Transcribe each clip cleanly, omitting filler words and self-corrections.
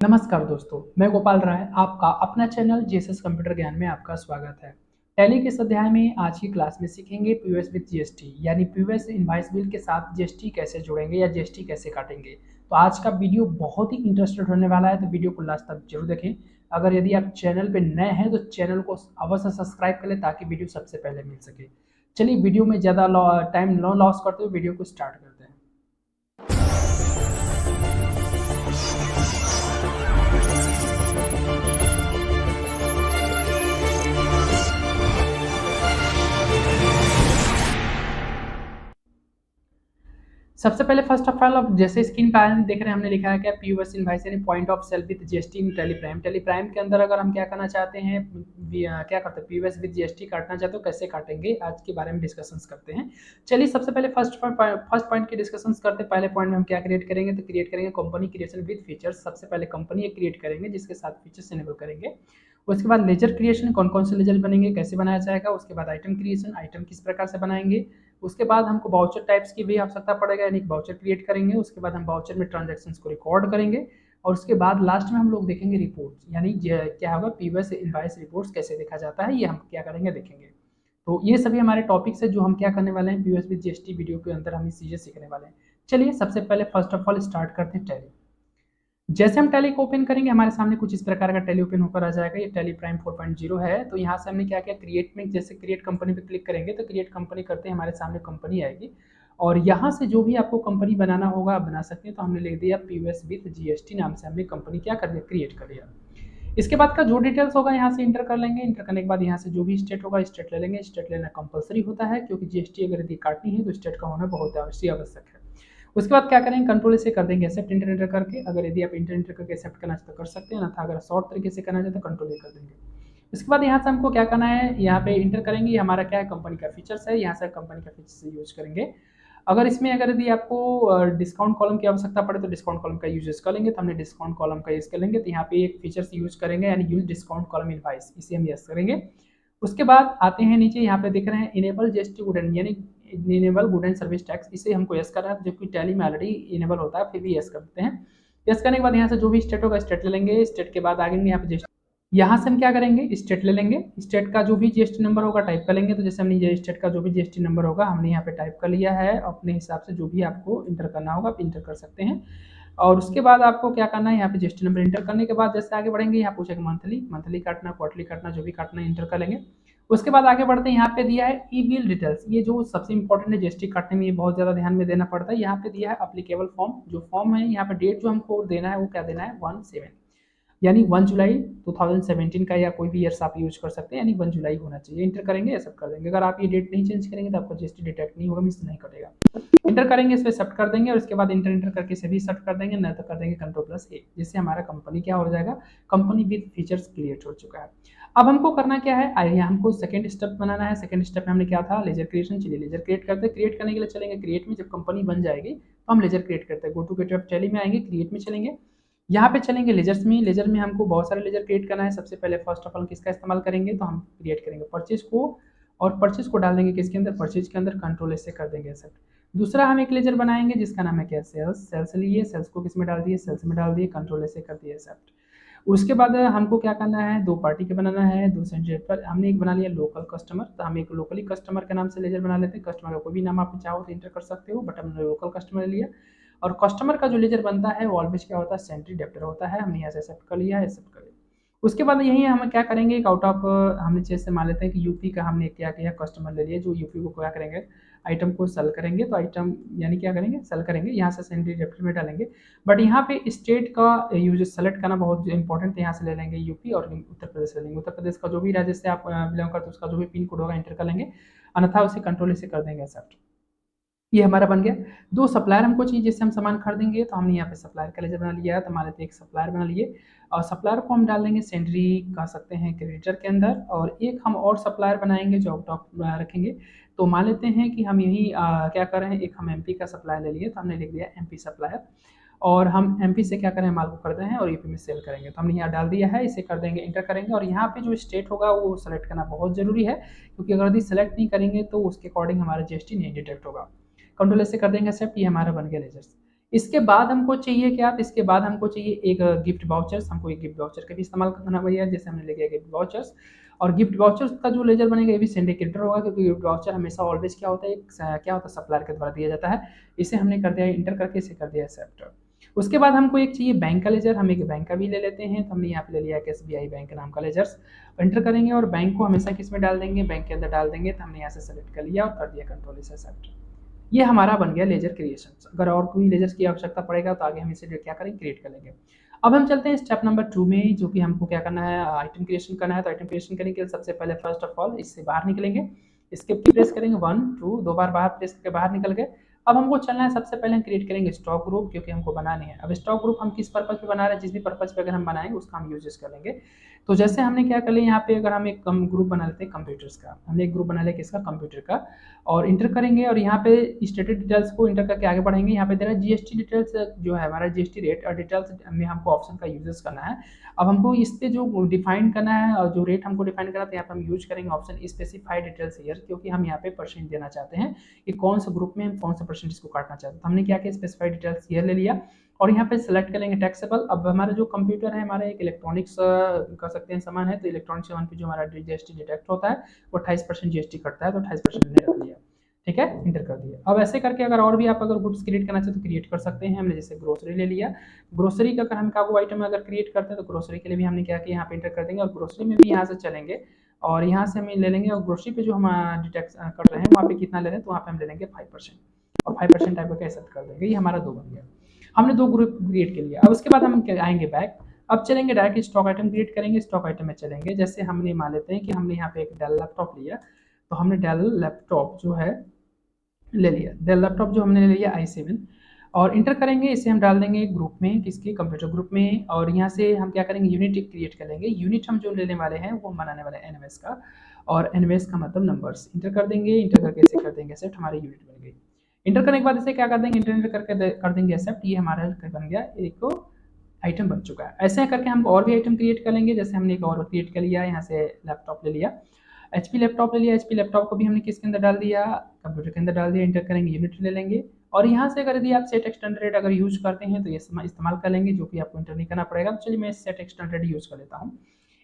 नमस्कार दोस्तों, मैं गोपाल राय आपका अपना चैनल जीएसएस कंप्यूटर ज्ञान में आपका स्वागत है। टैली के इस अध्याय में आज की क्लास में सीखेंगे पीओएस विद जीएसटी यानी पीओएस इनवॉइस बिल के साथ जीएसटी कैसे जोड़ेंगे या जीएसटी कैसे काटेंगे। तो आज का वीडियो बहुत ही इंटरेस्टेड होने वाला है, तो वीडियो को लास्ट तक जरूर देखें। अगर यदि आप चैनल पर नए हैं तो चैनल को अवश्य सब्सक्राइब कर लें ताकि वीडियो सबसे पहले मिल सके। चलिए वीडियो में ज़्यादा टाइम न लॉस करते हुए वीडियो को स्टार्ट करते हैं। सबसे पहले फर्स्ट ऑफ ऑल अब जैसे स्क्रीन पर देख रहे हैं हमने लिखा है क्या पीओएस इनवॉइस यानी point of sale with GST in Tally Prime के अंदर अगर हम क्या करना चाहते हैं क्या करते हैं पीओएस विद जीएसटी काटना चाहते हो कैसे काटेंगे आज के बारे में डिस्कशंस करते हैं। चलिए सबसे पहले फर्स्ट पॉइंट की डिस्कशंस करते हैं। पहले पॉइंट में हम क्या क्रिएट करेंगे तो क्रिएट करेंगे कंपनी क्रिएशन विद फीचर्स। सबसे पहले कंपनी एक क्रिएट करेंगे जिसके साथ फीचर्स इनेबल करेंगे। उसके बाद लेजर क्रिएशन कौन कौन से लेजर बनेंगे कैसे बनाया जाएगा। उसके बाद आइटम क्रिएशन आइटम किस प्रकार से बनाएंगे। उसके बाद हमको वाउचर टाइप्स की भी आवश्यकता पड़ेगा यानी वाउचर क्रिएट करेंगे। उसके बाद हम वाउचर में ट्रांजैक्शंस को रिकॉर्ड करेंगे और उसके बाद लास्ट में हम लोग देखेंगे रिपोर्ट्स यानी क्या होगा पीओएस इनवॉइस रिपोर्ट्स कैसे देखा जाता है ये हम क्या करेंगे देखेंगे। तो ये सभी हमारे टॉपिक्स है जो हम क्या करने वाले हैं पीओएस विद जीएसटी वीडियो के अंदर हम ये चीज़ें सीखने वाले हैं। चलिए सबसे पहले फर्स्ट ऑफ ऑल स्टार्ट करते हैं टैली। जैसे हम टैली को ओपन करेंगे हमारे सामने कुछ इस प्रकार का टैली ओपन होकर आ जाएगा। ये टैली प्राइम 4.0 है। तो यहाँ से हमने क्या किया क्रिएट में जैसे क्रिएट कंपनी पे क्लिक करेंगे तो क्रिएट कंपनी करते हैं हमारे सामने कंपनी आएगी और यहाँ से जो भी आपको कंपनी बनाना होगा आप बना सकते हैं। तो हमने लिख दिया पीओएस विद जीएसटी नाम से हमने कंपनी क्या कर दिया क्रिएट कर लिया। इसके बाद का जो डिटेल्स होगा यहाँ से इंटर कर लेंगे। इंटर करने के बाद यहाँ से जो भी स्टेट होगा स्टेट ले लेंगे। स्टेट लेना कंपलसरी होता है क्योंकि जीएसटी अगर यदि काटनी है तो स्टेट का होना बहुत आवश्यक है। उसके बाद क्या करेंगे कंट्रोल से कर देंगे एक्सेप्ट इंटर करके। अगर यदि आप इंटर करके एक्सेप्ट करना चाहते तो कर सकते हैं, अगर शॉर्ट तरीके से करना चाहते तो कंट्रोल कर देंगे। इसके बाद यहाँ से हमको क्या करना है यहाँ पे इंटर करेंगे हमारा क्या है कंपनी का फीचर्स है। यहाँ से कंपनी का फीचर्स यूज करेंगे। अगर यदि आपको डिस्काउंट कॉलम की आवश्यकता पड़े तो डिस्काउंट कॉलम का यूज कर लेंगे। तो हमने डिस्काउंट कॉलम का यूज कर लेंगे। तो यहाँ पे एक फीचर्स यूज करेंगे यानी यूज डिस्काउंट कॉलम इनवॉइस इसे हम यस करेंगे। उसके बाद आते हैं नीचे यहाँ पे देख रहे हैं इनेबल जीएसटी गुड एंड यानी enable good and service tax इसे हमको यस करना है जो कि टैली में ऑलरेडी इनेबल होता है फिर भी यस करते हैं। यस करने के बाद यहाँ से जो भी स्टेट होगा स्टेट ले लेंगे। स्टेट के बाद आगे यहाँ पे यहाँ से हम क्या करेंगे स्टेट ले लेंगे। स्टेट का जो भी जीएसटी नंबर होगा टाइप कर लेंगे। तो जैसे हमने स्टेट का जो भी जीएसटी नंबर होगा हमने यहाँ पे टाइप कर लिया है। अपने हिसाब से जो भी आपको इंटर करना होगा आप इंटर कर सकते हैं। और उसके बाद आपको क्या करना है यहाँ पे जीएसटी नंबर इंटर करने के बाद जैसे आगे बढ़ेंगे यहाँ पूछेगा मंथली काटना क्वार्टरली काटना जो भी काटना इंटर कर लेंगे। उसके बाद आगे बढ़ते हैं यहाँ पे दिया है ई बिल डिटेल्स। ये जो सबसे इंपॉर्टेंट है जीएसटी काटने में ये बहुत ज़्यादा ध्यान में देना पड़ता है। यहाँ पे दिया है अप्लीकेबल फॉर्म। जो फॉर्म है यहाँ पे डेट जो हमको देना है वो क्या देना है 1/7 यानी 1 जुलाई 2017 का या कोई भी ईयर्स आप यूज कर सकते हैं यानी 1 जुलाई होना चाहिए। इंटर करेंगे एक्सेप्ट कर देंगे। अगर आप ये डेट नहीं चेंज करेंगे तो आपका जीएसटी डिटेक्ट नहीं होगा मीन्स नहीं कटेगा। इंटर करेंगे इस पर एक्सेप्ट कर देंगे और उसके बाद इंटर करके इसे भी एक्सेप्ट कर देंगे नहीं तो कर देंगे कंट्रोल+A जिससे हमारा कंपनी क्या हो जाएगा कंपनी विद फीचर्स क्रिएट हो चुका है। अब हमको करना क्या है आइए हमको सेकंड स्टेप बनाना है। सेकंड स्टेप में हमने क्या था लेजर क्रिएशन। चलिए लेजर क्रिएट करते हैं। क्रिएट करने के लिए चलेंगे क्रिएट में। जब कंपनी बन जाएगी तो हम लेजर क्रिएट करते हैं। गो टू गेटवे टैली में आएंगे क्रिएट में चलेंगे। यहाँ पे चलेंगे लेजर्स में। लेजर में हमको बहुत सारे लेजर क्रिएट करना है। सबसे पहले फर्स्ट ऑफ ऑल किसका इस्तेमाल करेंगे तो हम क्रिएट करेंगे परचेज को और परचेज को डाल देंगे किसके अंदर परचेज के अंदर कंट्रोल से कर देंगे एक्सेप्ट। दूसरा हम एक लेजर बनाएंगे जिसका नाम है क्या सेल्स लिए। सेल्स को किस में डाल दिए सेल्स में डाल दिए कंट्रोल से कर दिए एक्सेप्ट। उसके बाद हमको क्या करना है दो पार्टी के बनाना है। दो सेंटर पर हमने एक बना लिया लोकल कस्टमर। तो हम एक लोकली कस्टमर के नाम से लेजर बना लेते हैं। कस्टमर का कोई भी नाम आप चाहो तो इंटर कर सकते हो बट हमने लोकल कस्टमर लिया। और कस्टमर का जो लेजर बनता है वो ऑलवेज क्या होता है सेंट्री डेप्टर होता है। हमने यहाँ से एक्सेप्ट कर लिया एक्सेप्ट कर लिया। उसके बाद यही हम क्या करेंगे एक आउट ऑफ हमने जैसे मान लेते हैं कि यूपी का हमने क्या किया कस्टमर ले लिया जो यूपी को क्या करेंगे आइटम को सेल करेंगे। तो आइटम यानी क्या करेंगे सेल करेंगे यहाँ से सेंट्री डेप्टर में डालेंगे। बट यहाँ पे स्टेट का यूज सेलेक्ट करना बहुत इंपॉर्टेंट है। यहाँ से ले लेंगे यूपी और उत्तर प्रदेश ले लेंगे। उत्तर प्रदेश का जो भी राज्य से आप बिलोंग करते हैं उसका जो भी पिन कोड होगा इंटर कर लेंगे अन्यथा उसे कंट्रोल से कर देंगे एक्सेप्ट। ये हमारा बन गया। दो सप्लायर हमको चाहिए जिससे हम सामान खरीदेंगे। तो हमने यहाँ पे सप्लायर का लेजर बना लिया है। तो हमारे एक सप्लायर बना लिए और सप्लायर को हम डाल देंगे सेंट्री कह सकते हैं क्रेडिटर के अंदर। और एक हम और सप्लायर बनाएंगे जो आउट ऑफ रखेंगे। तो मान लेते हैं कि हम यही क्या कर रहे हैं एक हम एमपी का सप्लायर ले लिए। तो हमने लिख दिया एमपी सप्लायर और हम एमपी से क्या करें माल को खरीदते हैं और यूपी में सेल करेंगे। तो हमने यहाँ डाल दिया है इसे कर देंगे इंटर करेंगे। और यहाँ पे जो स्टेट होगा वो सेलेक्ट करना बहुत जरूरी है क्योंकि अगर यदि सेलेक्ट नहीं करेंगे तो उसके अकॉर्डिंग हमारा जीएसटी नहीं डिटेक्ट होगा। कंट्रोल से कर देंगे एक्सेप्ट। ये हमारा बन गया लेजर्स। इसके बाद हमको चाहिए क्या, तो इसके बाद हमको चाहिए एक गिफ्ट वाउचर्स, हमको एक गिफ्ट वाउचर का भी इस्तेमाल करना भैया, जैसे हमने ले लिया गिफ्ट वाउचर्स। और गिफ्ट वाउचर्स का जो लेजर बनेगा ये भी सिंडिकेटर होगा, क्योंकि गिफ्ट वाउचर हमेशा ऑलवेज क्या होता है, एक क्या होता है, सप्लायर के द्वारा दिया जाता है। इसे हमने कर दिया इंटर करके, इसे कर दिया एक्सेप्ट। उसके बाद हमको एक चाहिए बैंक का लेजर, हम एक बैंक का भी ले लेते हैं, तो हमने यहाँ पे ले लिया है SBI बैंक नाम का लेजर्स। एंटर करेंगे और बैंक को हमेशा किस में डाल देंगे, बैंक के अंदर डाल देंगे, तो हमने यहाँ से सेलेक्ट कर लिया और कर दिया कंट्रोल से एक्सेप्ट। ये हमारा बन गया लेजर क्रिएशन। अगर और कोई लेजर्स की आवश्यकता पड़ेगा तो आगे हम इसे क्या करेंगे, क्रिएट कर लेंगे। अब हम चलते हैं स्टेप नंबर 2 में, जो कि हमको क्या करना है, आइटम क्रिएशन करना है। तो आइटम क्रिएशन करने के लिए सबसे पहले फर्स्ट ऑफ ऑल इससे बाहर निकलेंगे, स्केप की प्रेस करेंगे 1 2 दो बार बाहर प्रेस करके बाहर निकल गए। अब हमको चलना है, सबसे पहले हम क्रिएट करेंगे स्टॉक ग्रुप, क्योंकि हमको बनाने हैं। अब स्टॉक ग्रुप हम किस पर्पज पे बना रहे हैं, जिस भी पर्पज पे अगर हम बनाएंगे उसका हम यूजेस कर लेंगे। तो जैसे हमने क्या कर लिया यहाँ पे, अगर हम एक ग्रुप बना लेते हैं कंप्यूटर्स का, हमने एक ग्रुप बना लिया किसका, कंप्यूटर का, और इंटर करेंगे और यहाँ पे स्टेटेड डिटेल्स को इंटर करके आगे बढ़ेंगे। यहाँ पे दे रहा है GST डिटेल्स, जो है हमारा GST रेट और डिटेल्स में हमको ऑप्शन का यूजेस करना है। अब हमको इस पे जो डिफाइन करना है और जो रेट हमको डिफाइन करना है, तो यहाँ पे हम यूज करेंगे ऑप्शन स्पेसिफाई डिटेल्स हियर, क्योंकि हम यहाँ पे परसेंट देना चाहते हैं कि कौन सा ग्रुप में हम कौन सा परसेंट इसको काटना चाहते हैं। तो हमने क्या किया, स्पेसिफाई डिटेल्स हियर ले लिया और यहाँ पे सेलेक्ट करेंगे टैक्सेबल। अब हमारा जो कंप्यूटर है, हमारा एक इलेक्ट्रॉनिक्स कर सकते हैं सामान है, तो इलेक्ट्रॉनिक्स सामान पे जो हमारा GST डिटेक्ट होता है वो 28% GST कटता है, तो 28% हमने रख लिया। ठीक है, इंटर कर दिया। अब ऐसे करके अगर और भी आप अगर ग्रुप्स क्रिएट करना चाहते तो क्रिएट कर सकते हैं। हमने जैसे ग्रोसरी ले लिया, ग्रोसरी का अगर हम काबू आइटम अगर क्रिएट करते हैं तो ग्रोसरी के लिए भी हमने क्या किया, यहाँ पे इंटर कर देंगे और ग्रोसरी में भी यहाँ से चलेंगे और यहाँ से हम ले लेंगे और ग्रोसरी पे जो हम डिटेक्ट कर रहे हैं वहाँ पे कितना ले रहे हैं, तो वहाँ पे हम ले लेंगे 5% और 5% टाइप का एक्सेप्ट कर देंगे। ये हमारा 2 बन गया, हमने 2 ग्रुप क्रिएट कर लिया। अब उसके बाद हम आएंगे बैक, अब चलेंगे डायरेक्ट स्टॉक आइटम क्रिएट करेंगे। स्टॉक आइटम में चलेंगे, जैसे हमने मान लेते हैं कि हमने यहाँ पे एक डेल लैपटॉप लिया, तो हमने डेल लैपटॉप जो है ले लिया, डेल लैपटॉप जो हमने ले लिया i7 और इंटर करेंगे। इसे हम डाल देंगे ग्रुप में, किसके, कंप्यूटर ग्रुप में, और यहाँ से हम क्या करेंगे, यूनिट क्रिएट कर लेंगे। यूनिट हम जो लेने वाले हैं वो हम बनाने वाले हैं NMS का, और NMS का मतलब नंबर्स। इंटर कर देंगे, इंटर करके इसे कर देंगे एक्सेप्ट, हमारी यूनिट बन गई। इंटर करने के बाद इसे क्या कर देंगे, इंटर करके कर देंगे एक्सेप्ट। ये हमारा बन गया, एक आइटम बन चुका है। ऐसे करके हम और भी आइटम क्रिएट कर लेंगे, जैसे हमने एक और क्रिएट कर लिया, यहाँ से लैपटॉप ले लिया, HP लैपटॉप ले लिया, HP लैपटॉप को भी हमने किसके अंदर डाल दिया, कंप्यूटर के अंदर डाल दिया। इंटर करेंगे, यूनिट ले लेंगे और यहाँ से अगर यदि आप सेट एक्सटेंडेड रेट अगर यूज करते हैं तो ये इस्तेमाल कर लेंगे, जो कि आपको इंटर नहीं करना पड़ेगा। तो चलिए मैं सेट एक्सटेंडेड यूज कर लेता हूँ।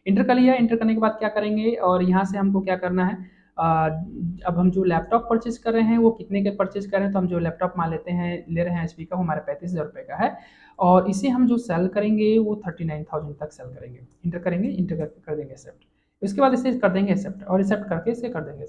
इंटर कर लिया, इंटर करने के बाद क्या करेंगे, और यहाँ से हमको क्या करना है, अब हम जो लैपटॉप परचेज कर रहे हैं वो कितने के परचेज कर रहे हैं, तो हम जो लैपटॉप मान लेते हैं ले रहे हैं HP का, वो हमारे 35,000 रुपये का है और इसे हम जो सेल करेंगे वो 39,000 तक सेल करेंगे। इंटर करेंगे, इंटर कर देंगे एक्सेप्ट। उसके बाद इसे कर देंगे एक्सेप्ट और एक्सेप्ट करके इसे कर देंगे।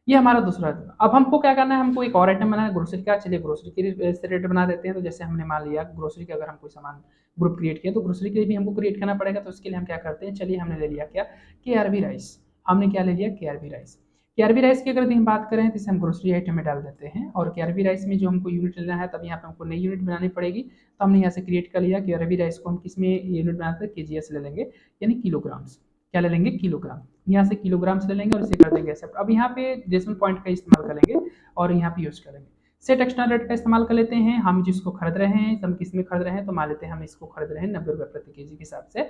ये हमारा दूसरा। अब हमको क्या करना है, हमको एक और आइटम बनाना है ग्रोसरी का। चलिए ग्रोसरी के से रेट बना देते हैं। तो जैसे हमने मान लिया ग्रोसरी का अगर हम कोई सामान ग्रुप क्रिएट किया तो ग्रोसरी के लिए भी हमको क्रिएट करना पड़ेगा। तो उसके लिए हम क्या करते हैं, चलिए हमने ले लिया क्या, KRB राइस। हमने क्या ले लिया, KRB राइस। KRB राइस की अगर हम बात करें तो इसे हम ग्रोसरी आइटम में डाल देते हैं और KRB राइस में जो हमको यूनिट लेना है, तब यहाँ पे हमको नई यूनिट बनानी पड़ेगी। तो हमने यहाँ से क्रिएट कर लिया KRB राइस को हम किस में यूनिट बनाते हैं, KGS ले लेंगे, यानी किलोग्राम्स। क्या ले लेंगे, किलोग्राम। यहाँ से किलोग्राम्स ले लेंगे और इसे कर देंगे एक्सेप्ट। अब यहाँ पे डेसिमल पॉइंट का इस्तेमाल करेंगे और यहाँ पे यूज करेंगे। सेट एक्सटर्नल रेट का इस्तेमाल कर लेते हैं। हम जिसको खरीद रहे हैं, हम किस में खरीद रहे हैं, तो मान लेते हैं हम इसको खरीद रहे हैं 90 रुपये प्रति केजी के हिसाब से,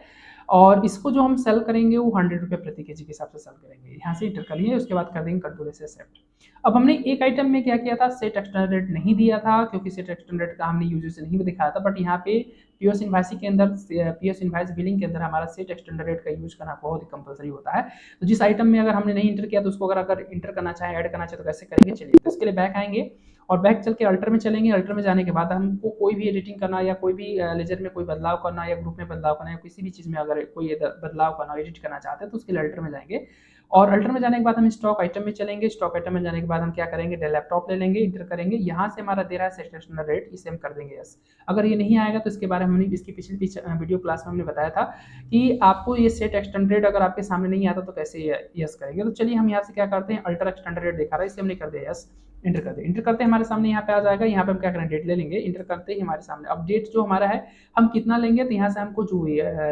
और इसको जो हम सेल करेंगे वो 100 रुपये प्रति केजी के हिसाब से सेल करेंगे। यहाँ से इंटर कर लिए, उसके बाद कर देंगे कंट्रोल से एक्सेप्ट। अब हमने एक आइटम में क्या किया था, सेट एक्सटर्नल रेट नहीं दिया था, क्योंकि सेट एक्सटर्नल रेट का हमने यूजर से नहीं दिखाया था। बट यहाँ पे पीओएस इनवॉइस के अंदर, पीओएस इनवॉइस बिलिंग के अंदर हमारा सेट एक्सटर्नल रेट का यूज करना बहुत ही कंपलसरी होता है। तो जिस आइटम में अगर हमने नहीं इंटर किया तो उसको अगर इंटर करना चाहे, ऐड करना चाहे तो कैसे करेंगे, चलिए। तो इसके लिए बैक आएंगे और बैक चल के अल्टर में चलेंगे। अल्टर में जाने के बाद हमको कोई भी एडिटिंग करना या कोई भी लेजर में कोई बदलाव करना या ग्रुप में बदलाव करना या किसी भी चीज़ में अगर कोई बदलाव करना, एडिट करना चाहते हैं तो उसके लिए अल्टर में जाएंगे। और अल्टर में जाने के बाद हम स्टॉक आइटम में चलेंगे। स्टॉक आइटम में जाने के बाद हम क्या करेंगे, डेल लैपटॉप ले लेंगे, इंटर करेंगे। यहाँ से हमारा दे रहा है सेट एक्सटर्नल रेट, इसे हम कर देंगे यस। अगर ये नहीं आएगा तो इसके बारे में हमने इसकी पिछली वीडियो क्लास में हमने बताया था कि आपको ये सेट एक्सटर्नल रेट अगर आपके सामने नहीं आता तो कैसे यस करेंगे। तो चलिए हम यहाँ से क्या करते हैं, अल्टर एक्सटर्नल रेट दिखा रहा है, इसे हमने कर दिया यस। इंटर करते हैं, इंटर करते हैं, हमारे सामने यहाँ पे आ जाएगा। यहाँ पे हम क्या करें, डेट ले लेंगे। इंटर करते ही हमारे सामने अब डेट जो हमारा है हम कितना लेंगे, तो यहाँ से हमको जो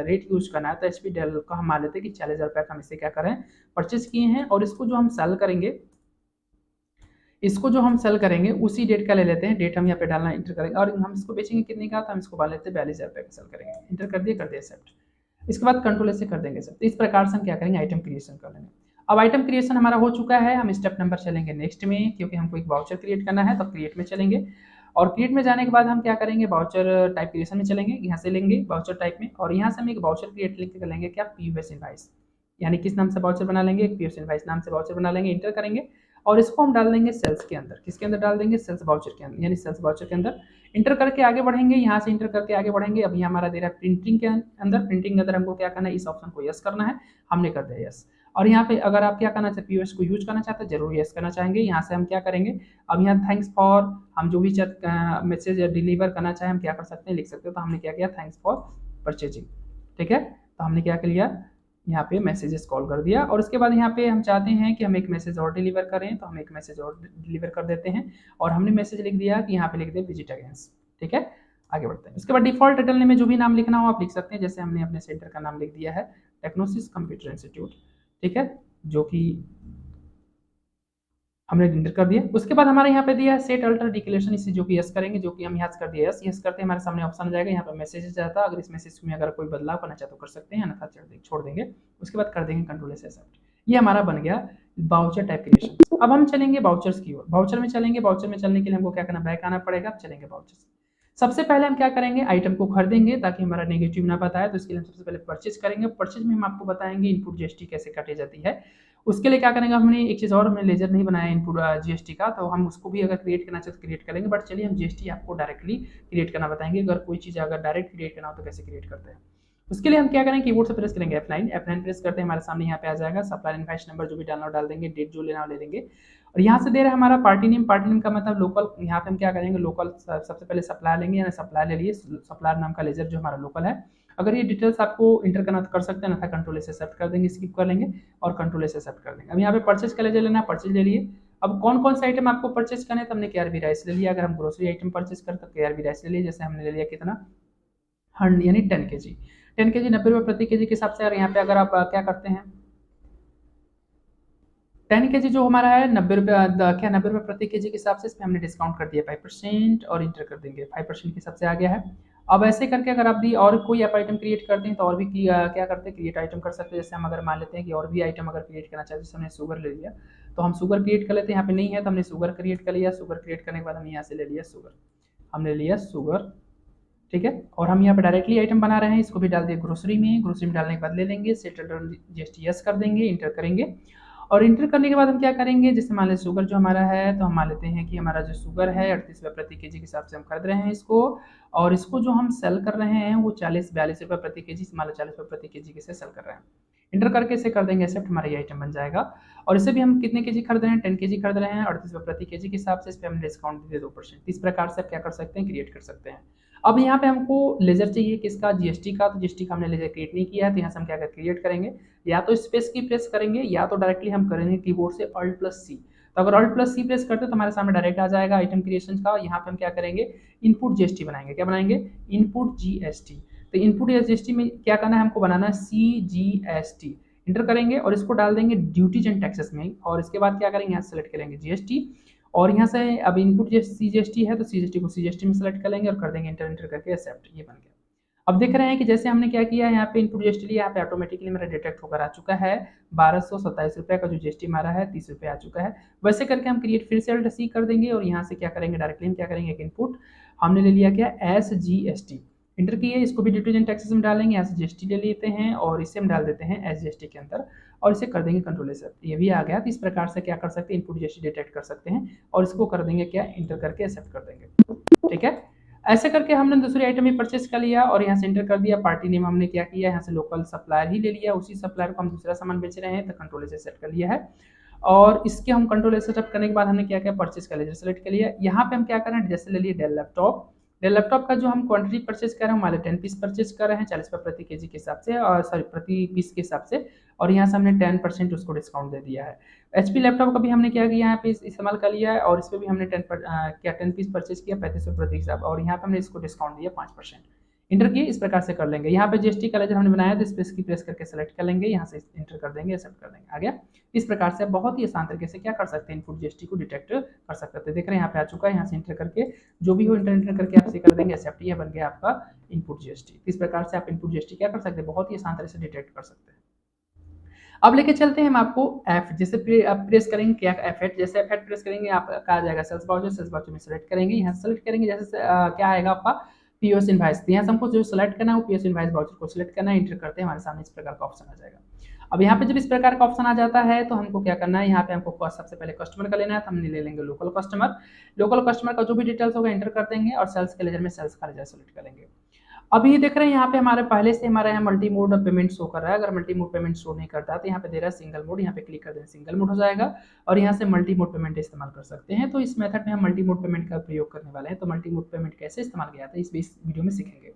रेट यूज करना है, तो HP डेल का हम मान लेते हैं कि 40,000 रुपये का हम इसे क्या करें, परचेज किए हैं। और इसको जो हम सेल करेंगे, इसको जो हम सेल करेंगे उसी डेट का ले लेते हैं। डेट हम यहाँ पे डालना, इंटर करेंगे और हम इसको बेचेंगे कितने का, तो हम इसको मान लेते हैं 42,000 रुपये का सेल करेंगे। इंटर कर दिए, कर दिया एक्सेप्ट। इसके बाद कंट्रोल से कर देंगे सब। इस प्रकार से हम क्या करेंगे, आइटम क्रिएशन कर लेंगे। अब आइटम क्रिएशन हमारा हो चुका है। हम स्टेप नंबर चलेंगे नेक्स्ट में, क्योंकि हमको एक वाउचर क्रिएट करना है, तो क्रिएट में चलेंगे और क्रिएट में जाने के बाद हम क्या करेंगे, वाउचर टाइप क्रिएशन में चलेंगे, यहाँ से लेंगे वाउचर टाइप में, और यहाँ से हम एक वाउचर क्रिएट लिख कर लेंगे क्या, पीयूएस इनवाइस, यानी किस नाम से वाउचर बना लेंगे, एक पीयूएस इनवाइस नाम से वाउचर बना लेंगे, इंटर करेंगे और इसको हम डाल देंगे सेल्स के अंदर, किसके अंदर डाल देंगे, सेल्स वाउचर के अंदर, यानी सेल्स वाउचर के अंदर इंटर करके आगे बढ़ेंगे, यहाँ से इंटर करके आगे बढ़ेंगे। अभी हमारा दे रहा है प्रिंटिंग के अंदर, प्रिंटिंग के अंदर हमको क्या करना है, इस ऑप्शन को यस करना है, हमने कर दिया यस। और यहाँ पे अगर आप क्या करना चाहते हैं, पीयूएस को यूज करना चाहते हैं, जरूर यस करना चाहेंगे। यहाँ से हम क्या करेंगे, अब यहाँ थैंक्स फॉर, हम जो भी मैसेज डिलीवर करना चाहे हम क्या कर सकते हैं, लिख सकते हैं। तो हमने क्या किया, थैंक्स फॉर परचेजिंग, ठीक है। तो हमने क्या किया, यहाँ पे मैसेजेस कॉल कर दिया, और उसके बाद यहाँ पे हम चाहते हैं कि हम एक मैसेज और डिलीवर करें, तो हम एक मैसेज और डिलीवर कर देते हैं, और हमने मैसेज लिख दिया कि यहाँ पे लिख दे विजिट अगेंस्ट, ठीक है। आगे बढ़ते हैं। उसके बाद डिफॉल्ट टाइटल नेम में जो भी नाम लिखना हो आप लिख सकते हैं, जैसे हमने अपने सेंटर का नाम लिख दिया है टेक्नोसिस कंप्यूटर इंस्टीट्यूट, ठीक है, जो कि हमने इंटर कर दिया। उसके बाद हमारे यहाँ पे दिया है सेट अल्टर डिक्लेरेशन, इसे जो कि यस करेंगे, जो कि हम यहाँ कर दिया यस करते हैं, हमारे सामने ऑप्शन आ जाएगा, यहाँ पे मैसेज जाता है, अगर इस मैसेज में अगर कोई बदलाव करना चाहे तो कर सकते हैं, अन्यथा छोड़ देंगे। उसके बाद कर देंगे कंट्रोल एस एक्सेप्ट। ये हमारा बन गया वाउचर टाइप क्रिएशन। अब हम चलेंगे वाउचर्स की ओर, वाउचर में चलेंगे, वाउचर में चलने के लिए हमको क्या करना, बैक आना पड़ेगा। अब चलेंगे वाउचर्स। सबसे पहले हम क्या करेंगे, आइटम को खरीदेंगे ताकि हमारा नेगेटिव ना बताए, तो इसके लिए हम सबसे पहले परचेज करेंगे। परचेज में हम आपको बताएंगे इनपुट जीएसटी कैसे काटी जाती है। उसके लिए क्या करेंगे, हमने एक चीज़ और, हमने लेजर नहीं बनाया इनपुट जीएसटी का, तो हम उसको भी अगर क्रिएट करना चाहे तो क्रिएट करेंगे, बट चलिए हम जीएसटी आपको डायरेक्टली क्रिएट करना बताएंगे। अगर कोई चीज़ अगर डायरेक्ट क्रिएट करना हो तो कैसे क्रिएट करते हैं। उसके लिए हम क्या करेंगे, कीबोर्ड से प्रेस करेंगे F9 प्रेस करते हैं, हमारे सामने यहाँ पे आ जाएगा सप्लायर इनवॉइस नंबर, जो भी डालना डाल देंगे, डेट जो लेना ले लेंगे, और यहाँ से दे रहा है हमारा पार्टी नेम। पार्टी नेम का मतलब लोकल, यहाँ पे हम क्या करेंगे, लोकल सबसे पहले सप्लायर लेंगे, यानी सप्लायर ले लिए, सप्लायर नाम का लेजर जो हमारा लोकल है। अगर ये डिटेल्स आपको इंटर करना तो कर सकते हैं, ना कंट्रोल से एक्सेप्ट कर देंगे, स्किप कर लेंगे और कंट्रोल से एक्सेप्ट कर देंगे। अब यहाँ पे परचेज का लेजर लेना है, परचेज ले लिए। अब कौन कौन सा आइटम आपको परचेज करना है, तो हमने केआरबी राइस ले लिया। अगर हम ग्रोसरी आइटम परचेज करें तो केआरबी राइस ले लिए, जैसे हमने ले लिया कितना, 100 यानी 10 के जी, 10 के जी 90 रुपये प्रति के जी के हिसाब से। और यहाँ पे अगर आप क्या करते हैं, 10 के जी जो हमारा है 90 रुपये, क्या 90 रुपये प्रति के जी के हिसाब से, इस पर हमने डिस्काउंट कर दिया 5% और इंटर कर देंगे 5% के हिसाब से आ गया है। अब ऐसे करके अगर आप भी और कोई आप आइटम क्रिएट करते हैं तो और भी क्या करते हैं, क्रिएट आइटम कर सकते हैं। जैसे हम अगर मान लेते हैं कि और भी आइटम अगर क्रिएट करना चाहते हैं, जैसे हमने शुगर ले लिया तो हम शुगर क्रिएट कर लेते हैं, यहाँ पे नहीं है तो हमने शुगर क्रिएट कर लिया। शुगर क्रिएट करने के बाद हम यहाँ से ले लिया शुगर, हमने लिया शुगर, ठीक है। और हम यहाँ पे डायरेक्टली आइटम बना रहे हैं, इसको भी डाल दिए ग्रोसरी में। ग्रोसरी में डालने के बाद ले लेंगे सेट जीएसटी यस कर देंगे, इंटर करेंगे। और इंटर करने के बाद हम क्या करेंगे, जैसे मान लें शुगर जो हमारा है, तो हम मान लेते हैं कि हमारा जो शुगर है 38 रुपये प्रति के जी के हिसाब से हम खरीद रहे हैं इसको, और इसको जो हम सेल कर रहे हैं वो 40-42 रुपये प्रति के जी, मान लो 40 रुपये प्रति के जी के से सेल कर रहे हैं। इंटर करके इसे कर देंगे एक्सेप्ट, हमारा ये आइटम बन जाएगा। और इसे भी हम कितने के जी खरीद रहे हैं, 10 के जी खरीद रहे हैं, 38 रुपये प्रति के जी के हिसाब से, इस पर हम डिस्काउंट दे 2%। इस प्रकार से आप क्या कर सकते हैं, क्रिएट कर सकते हैं। अब यहाँ पे हमको लेजर चाहिए किसका, जीएसटी का, तो जीएसटी का हमने लेजर क्रिएट नहीं किया है, तो यहाँ से हम क्या क्रिएट करेंगे, या तो स्पेस की प्रेस करेंगे या तो डायरेक्टली हम करेंगे कीबोर्ड से Alt+C। तो अगर Alt+C प्रेस करते तो हमारे सामने डायरेक्ट आ जाएगा आइटम क्रिएशन का। यहाँ पे हम क्या करेंगे, इनपुट जीएसटी बनाएंगे, क्या बनाएंगे, इनपुट जीएसटी। तो इनपुट जीएसटी में क्या करना है, हमको बनाना है CGST। इंटर करेंगे और इसको डाल देंगे ड्यूटीज एंड टैक्सेस में, और इसके बाद क्या करेंगे, यहाँ सेलेक्ट करेंगे जीएसटी, और यहाँ से अब इनपुट सीजीएसटी है तो सीजीएसटी को सीजीएसटी में सेलेक्ट कर लेंगे और कर देंगे इंटर करके एक्सेप्ट, ये बन गया। अब देख रहे हैं कि जैसे हमने क्या किया, यहाँ पे इनपुट जीएसटी लिया, यहाँ पे ऑटोमेटिकली मेरा डिटेक्ट होकर आ चुका है 1227 रुपये का जो जीएसटी हमारा है 30 रुपये आ चुका है। वैसे करके हम क्रिएट फिर से Alt+C कर देंगे, और यहाँ से क्या करेंगे, डायरेक्टली हम क्या करेंगे, एक इनपुट हमने ले लिया क्या, SGST, इंटर किए, इसको भी ड्यूटीज एंड टैक्सेस में डालेंगे, यहाँ से जीएसटी ले लेते हैं और इसे हम डाल देते हैं SGST के अंदर, और इसे कर देंगे कंट्रोल एक्सेप्ट, ये भी आ गया। तो इस प्रकार से क्या कर सकते हैं, इनपुट जीएसटी डिटेक्ट कर सकते हैं, और इसको कर देंगे क्या, इंटर करके एक्सेप्ट कर देंगे, ठीक है। ऐसे करके हमने दूसरी आइटम भी परचेस कर लिया और यहाँ से एंटर कर दिया। पार्टी नेम हमने क्या किया, यहाँ से लोकल सप्लायर ही ले लिया, उसी सप्लायर को हम दूसरा सामान बेच रहे हैं, तो कंट्रोल से सेट कर लिया है। और इसके हम कंट्रोल सेटअप करने के बाद हमने क्या किया, परचेस का लेजर सेलेक्ट कर लिया। यहाँ पे हम क्या करें, जैसे ले लिए डेल लैपटॉप, डेल लैपटॉप का जो हम क्वांटिटी परचेज कर रहे हैं, हमारे 10 पीस परचेज कर रहे हैं 40 रुपये प्रति के जी के हिसाब से, और सॉरी प्रति पीस के हिसाब से, और यहाँ से हमने 10% उसको डिस्काउंट दे दिया है। HP लैपटॉप का भी हमने क्या किया, यहाँ पे इस्तेमाल कर लिया है, और इस पर भी हमने 10 पीस परचेज किया 35 रुपये प्रति हिसाब, और यहाँ पे हमने इसको डिस्काउंट दिया 5%। इंटर किए, इस प्रकार से कर लेंगे। यहाँ पे जीएसटी का लेजर हमने बनाया तो इस पर इसकी प्रेस करके सेलेक्ट कर लेंगे, यहाँ से इंटर कर देंगे, एक्सेप्ट कर देंगे, आ गया। इस प्रकार से बहुत ही आसान तरीके से क्या कर सकते हैं, इनपुट जीएसटी को डिटेक्ट कर सकते हैं। देख रहे हैं यहाँ पे आ चुका है, यहाँ से इंटर करके जो भी हो इंटर करके आपसे कर देंगे एक्सेप्ट, ये बन गया आपका इनपुट जीएसटी। इस प्रकार से आप इनपुट जीएसटी क्या कर सकते हैं, बहुत ही आसान तरह से डिटेक्ट कर सकते हैं। अब लेके चलते हैं हम आपको एफ, जैसे आप प्रेस करेंगे क्या F8, जैसे F8 प्रेस करेंगे आपका आ जाएगा सेल्स वाउचर में सेलेक्ट करेंगे, यहाँ सेलेक्ट करेंगे जैसे क्या आएगा आपका पीओएस इनवॉइस। तो यहाँ से हमको जो सेलेक्ट करना है वो पीओएस इनवॉइस वाउचर को सिलेक्ट करना है, इंटर करते हैं, हमारे सामने इस प्रकार का ऑप्शन आ जाएगा। अब यहाँ पे जब इस प्रकार का ऑप्शन आ जाता है तो हमको क्या करना है, यहाँ पे हमको सबसे पहले कस्टमर का लेना है, तो हमने ले लेंगे लोकल कस्टमर। लोकल कस्टमर का जो भी डिटेल्स होगा इंटर कर देंगे और सेल्स के लेजर में सेल्स का लेजर सेलेक्ट करेंगे। अब ये देख रहे हैं यहाँ पे हमारे पहले से हमारे यहाँ मल्टी मोड पेमेंट शो कर रहा है। अगर मल्टी मोड पेमेंट शो नहीं करता तो यहाँ पे दे रहा है सिंगल मोड, यहाँ पे क्लिक कर दें सिंगल मोड हो जाएगा और यहाँ से मल्टी मोड पेमेंट इस्तेमाल कर सकते हैं। तो इस मेथड में हम मल्टी मोड पेमेंट का प्रयोग करने वाले हैं। तो मल्टी मोड पेमेंट कैसे इस्तेमाल किया जाता है इस वीडियो में सीखेंगे।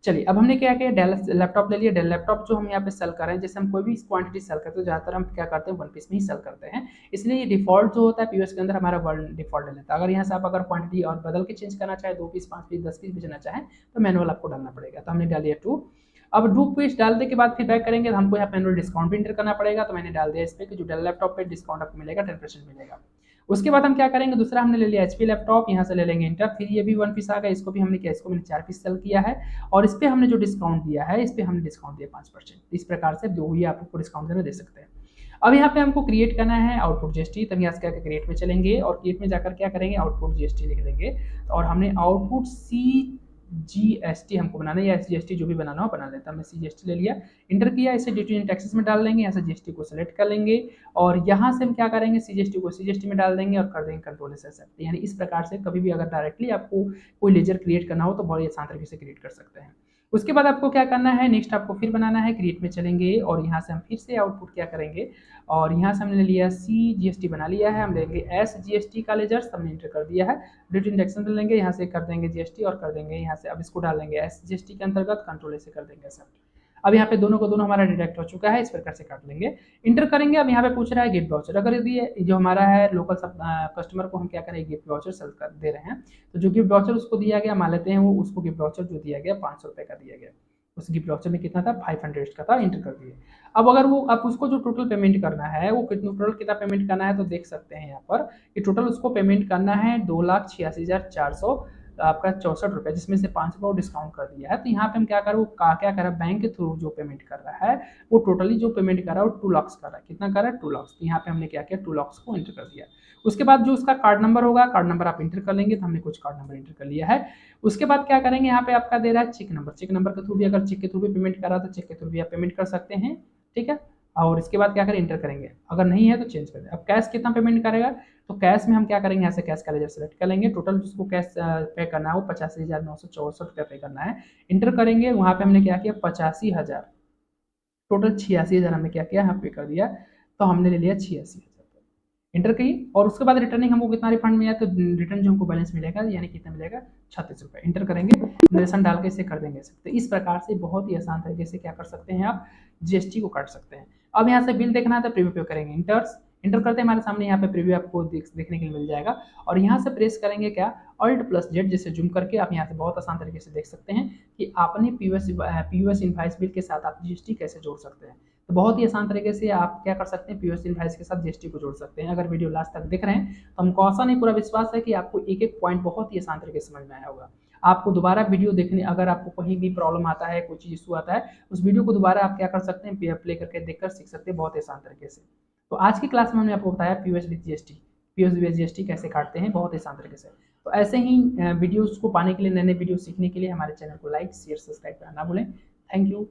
चलिए अब हमने क्या किया, डेल लैपटॉप ले लिया। डेल लैपटॉप जो हम यहाँ पे सेल कर रहे हैं, जैसे हम कोई भी क्वांटिटी सेल करते हैं ज़्यादातर हम क्या करते हैं वन पीस में ही सेल करते हैं, इसलिए ये डिफॉल्ट जो होता है पीओएस के अंदर हमारा वर्ड डिफॉल्ट ले लेता है। अगर यहाँ से आप अगर क्वांटिटी और बदल के चेंज करना चाहे 2 पीस 5 पीस 10 पीस भेजना चाहें तो मैनुअल आपको डालना पड़ेगा। तो हमने डाल दिया 2। अब 2 पीस डालने के बाद फिर बैक करेंगे तो हमको यहाँ मैनुअल डिस्काउंट भी इंटर करना पड़ेगा। तो मैंने डाल दिया इस पर कि जो डेल लैपटॉप पे डिस्काउंट आपको मिलेगा 10% मिलेगा। उसके बाद हम क्या करेंगे, दूसरा हमने ले लिया एचपी लैपटॉप, यहाँ से ले लेंगे इंटर। फिर ये भी वन पीस आ गया, इसको भी हमने किया, इसको मैंने 4 पीस सेल किया है और इस पर हमने जो डिस्काउंट दिया है इस पर हमने डिस्काउंट दिया 5%। इस प्रकार से जो ही आपको डिस्काउंट देना दे सकते हैं। अब यहाँ पे हमको क्रिएट करना है आउटपुट जीएसटी, तब यहाँ से क्या क्रिएट में चलेंगे और क्रिएट में जाकर क्या करेंगे आउटपुट जीएसटी लिख देंगे और हमने आउटपुट CGST हमको बनाना है या SGST जो भी बनाना हो बना लेता। हमने CGST ले लिया, इंटर किया, इसे ड्यूटी एंड टैक्सेस में डाल देंगे, यहाँ से जीएसटी को सिलेक्ट कर लेंगे और यहाँ से हम क्या करेंगे CGST को CGST में डाल देंगे और कर देंगे कंट्रोल एस। यानी इस प्रकार से कभी भी अगर डायरेक्टली आपको कोई लेजर क्रिएट करना हो तो बहुत आसान तरीके से क्रिएट कर सकते हैं। उसके बाद आपको क्या करना है, नेक्स्ट आपको फिर बनाना है, क्रिएट में चलेंगे और यहाँ से हम फिर से आउटपुट क्या करेंगे और यहाँ से हमने लिया CGST बना लिया है, हम लेंगे SGST का लेजर, हमने इंटर कर दिया है, ड्यूटी इंडेक्शन में लेंगे, यहाँ से कर देंगे जीएसटी और कर देंगे यहाँ से अब इसको डाल देंगे SGST के अंतर्गत, कंट्रोल से कर देंगे सब। अब यहाँ पे दोनों को दोनों हमारा डिटेक्ट हो चुका है, इस प्रकार से काट लेंगे, इंटर करेंगे। अब यहाँ पे पूछ रहा है गिफ्ट वाउचर, अगर यदि जो हमारा है लोकल कस्टमर को हम क्या करें गिफ्ट वाउचर सेल कर दे रहे हैं, तो जो गिफ्ट वाउचर उसको दिया गया मान लेते हैं वो उसको गिफ्ट वाउचर जो दिया गया 500 रुपये का दिया गया, उस गिफ्ट वाउचर में कितना था 500 का था, इंटर कर दिए। अब अगर वो आप उसको जो टोटल पेमेंट करना है वो टोटल कितना पेमेंट करना है, तो देख सकते हैं यहाँ पर कि टोटल उसको पेमेंट करना है 2,86,400 आपका 64 रुपये, जिसमें से 5 रुपये डिस्काउंट कर दिया है। तो यहाँ पे हम क्या करें, वो क्या कर रहा है बैंक के थ्रू जो पेमेंट कर रहा है वो टोटली जो पेमेंट कर रहा है वो 2 लाख कर रहा है, कितना कर रहा है 2 लाख। तो यहाँ पे हमने क्या किया 2 लाख को इंटर कर दिया। उसके बाद जो उसका कार्ड नंबर होगा, कार्ड नंबर आप इंटर कर लेंगे, तो हमने कुछ कार्ड नंबर इंटर कर लिया है। उसके बाद क्या करेंगे, यहाँ पे आपका दे रहा है चेक नंबर, चेक नंबर के थ्रू भी अगर चेक के थ्रू भी पेमेंट करा तो चेक के थ्रू भी आप पेमेंट कर सकते हैं, ठीक है। और इसके बाद क्या करें इंटर करेंगे, अगर नहीं है तो चेंज कर दें। अब कैश कितना पेमेंट करेगा, तो कैश में हम क्या करेंगे, यहाँ से कैश का लेजर सेलेक्ट कर लेंगे, टोटल जिसको कैश पे करना है वो 85,964 रुपया पे करना है, इंटर करेंगे। वहाँ पे हमने क्या किया 85,000, टोटल 86,000 हमने क्या किया यहाँ पे कर दिया, तो हमने ले लिया 86,000, इंटर की। और उसके बाद रिटर्निंग हमको कितना रिफंड मिला, तो रिटर्न जो हमको बैलेंस मिलेगा यानी कितना मिलेगा 36 रुपये, इंटर करेंगे, नरेशन डाल के इसे कर देंगे। तो इस प्रकार से बहुत ही आसान तरीके से क्या कर सकते हैं आप जीएसटी को काट सकते हैं। अब यहाँ से बिल देखना है तो प्रीव्यू पे करेंगे, इंटर करते हैं, हमारे सामने यहाँ पे प्रीव्यू आपको देखने के लिए मिल जाएगा और यहाँ से प्रेस करेंगे क्या Alt+Z, जैसे जूम करके आप यहाँ से बहुत आसान तरीके से देख सकते हैं कि आपने पीयूएस इनवॉइस बिल के साथ आप जीएसटी कैसे जोड़ सकते हैं। तो बहुत ही आसान तरीके से आप क्या कर सकते हैं पीओएस इनवॉइस के साथ जीएसटी को जोड़ सकते हैं। अगर वीडियो लास्ट तक देख रहे हैं तो हमको आशा नहीं पूरा विश्वास है कि आपको एक एक पॉइंट बहुत ही आसान तरीके से समझ में आया होगा। आपको दोबारा वीडियो देखने, अगर आपको कहीं भी प्रॉब्लम आता है, कोई चीज़ इशू आता है, उस वीडियो को दोबारा आप क्या कर सकते हैं प्ले करके देखकर सीख सकते हैं बहुत ही आसान तरीके से। तो आज की क्लास में हमने आपको बताया पीओएस विद जीएसटी कैसे काटते हैं बहुत ही आसान तरीके से। तो ऐसे ही वीडियोज़ को पाने के लिए, नए नए वीडियो सीखने के लिए हमारे चैनल को लाइक शेयर सब्सक्राइब करना ना भूलें। Thank you.